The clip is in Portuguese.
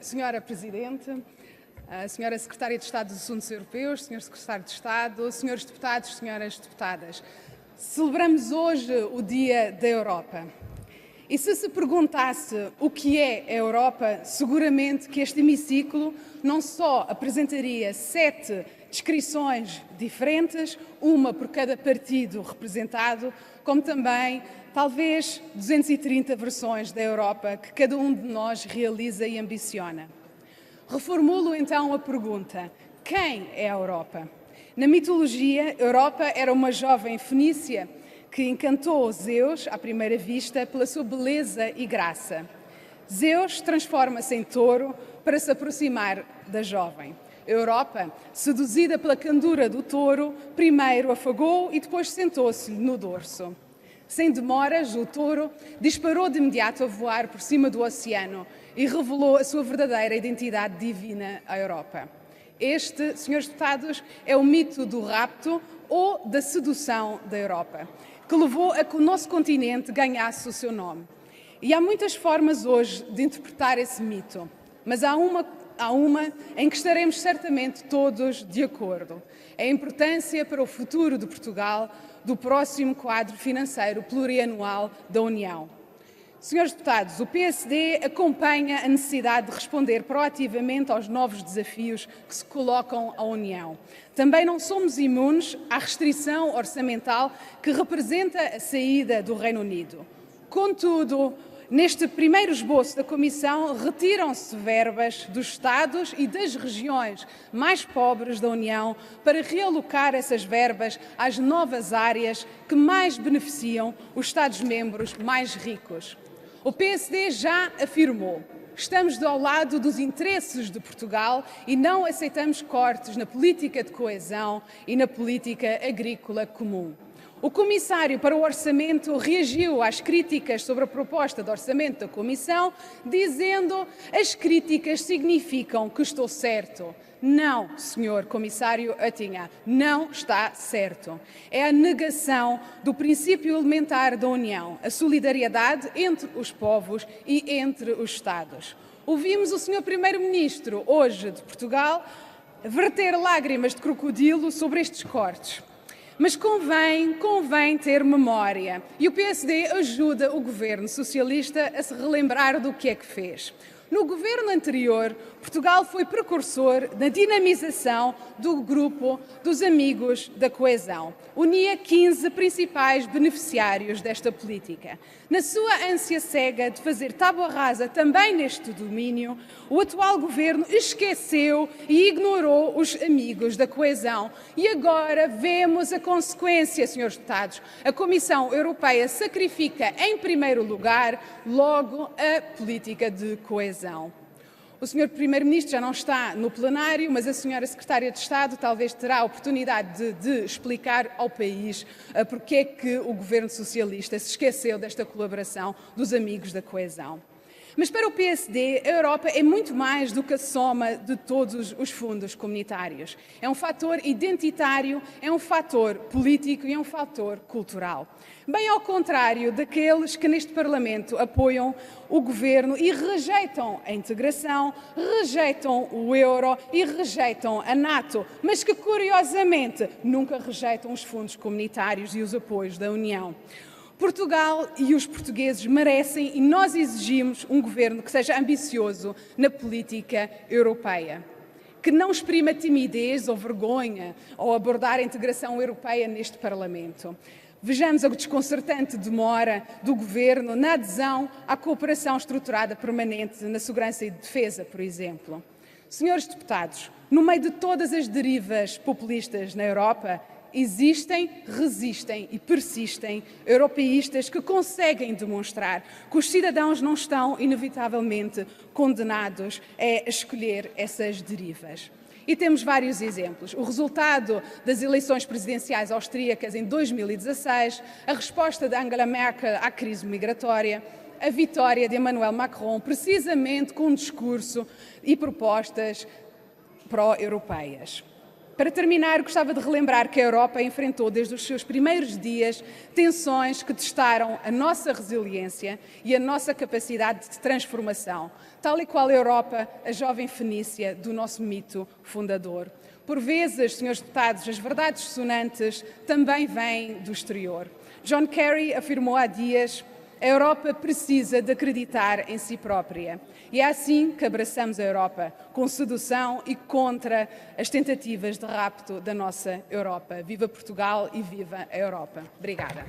Senhora Presidente, Senhora Secretária de Estado dos Assuntos Europeus, Senhor Secretário de Estado, Senhores Deputados, Senhoras Deputadas, celebramos hoje o Dia da Europa. E se perguntasse o que é a Europa, seguramente que este hemiciclo não só apresentaria 7 descrições diferentes, uma por cada partido representado, como também talvez 230 versões da Europa que cada um de nós realiza e ambiciona. Reformulo então a pergunta: quem é a Europa? Na mitologia, Europa era uma jovem fenícia que encantou Zeus à primeira vista pela sua beleza e graça. Zeus transforma-se em touro para se aproximar da jovem. Europa, seduzida pela candura do touro, primeiro afagou e depois sentou-se no dorso. Sem demoras, o touro disparou de imediato a voar por cima do oceano e revelou a sua verdadeira identidade divina à Europa. Este, senhores deputados, é o mito do rapto ou da sedução da Europa, que levou a que o nosso continente ganhasse o seu nome. E há muitas formas hoje de interpretar esse mito, mas há uma em que estaremos certamente todos de acordo: a importância para o futuro de Portugal do próximo quadro financeiro plurianual da União. Senhores deputados, o PSD acompanha a necessidade de responder proativamente aos novos desafios que se colocam à União. Também não somos imunes à restrição orçamental que representa a saída do Reino Unido. Contudo, neste primeiro esboço da Comissão, retiram-se verbas dos Estados e das regiões mais pobres da União para realocar essas verbas às novas áreas que mais beneficiam os Estados-membros mais ricos. O PSD já afirmou: estamos ao lado dos interesses de Portugal e não aceitamos cortes na política de coesão e na política agrícola comum. O Comissário para o Orçamento reagiu às críticas sobre a proposta de orçamento da Comissão, dizendo: as críticas significam que estou certo. Não, Sr. Comissário Oettinger, não está certo. É a negação do princípio elementar da União, a solidariedade entre os povos e entre os Estados. Ouvimos o Sr. Primeiro-Ministro, hoje de Portugal, verter lágrimas de crocodilo sobre estes cortes. Mas convém ter memória, e o PSD ajuda o governo socialista a se relembrar do que é que fez. No governo anterior, Portugal foi precursor na dinamização do grupo dos Amigos da Coesão. Unia 15 principais beneficiários desta política. Na sua ânsia cega de fazer tábua rasa também neste domínio, o atual governo esqueceu e ignorou os Amigos da Coesão. E agora vemos a consequência, senhores deputados. A Comissão Europeia sacrifica em primeiro lugar logo a política de coesão. O Sr. Primeiro-Ministro já não está no plenário, mas a Sra. Secretária de Estado talvez terá a oportunidade de explicar ao país porque é que o Governo Socialista se esqueceu desta colaboração dos Amigos da Coesão. Mas para o PSD, a Europa é muito mais do que a soma de todos os fundos comunitários. É um fator identitário, é um fator político e é um fator cultural. Bem ao contrário daqueles que neste Parlamento apoiam o governo e rejeitam a integração, rejeitam o euro e rejeitam a NATO, mas que, curiosamente, nunca rejeitam os fundos comunitários e os apoios da União. Portugal e os portugueses merecem e nós exigimos um governo que seja ambicioso na política europeia, que não exprima timidez ou vergonha ao abordar a integração europeia neste Parlamento. Vejamos a desconcertante demora do governo na adesão à cooperação estruturada permanente na segurança e defesa, por exemplo. Senhores deputados, no meio de todas as derivas populistas na Europa, existem, resistem e persistem europeístas que conseguem demonstrar que os cidadãos não estão inevitavelmente condenados a escolher essas derivas. E temos vários exemplos. O resultado das eleições presidenciais austríacas em 2016, a resposta de Angela Merkel à crise migratória, a vitória de Emmanuel Macron, precisamente com um discurso e propostas pró-europeias. Para terminar, gostava de relembrar que a Europa enfrentou desde os seus primeiros dias tensões que testaram a nossa resiliência e a nossa capacidade de transformação, tal e qual a Europa, a jovem fenícia do nosso mito fundador. Por vezes, senhores deputados, as verdades sonantes também vêm do exterior. John Kerry afirmou há dias: a Europa precisa de acreditar em si própria. E é assim que abraçamos a Europa, com sedução e contra as tentativas de rapto da nossa Europa. Viva Portugal e viva a Europa. Obrigada.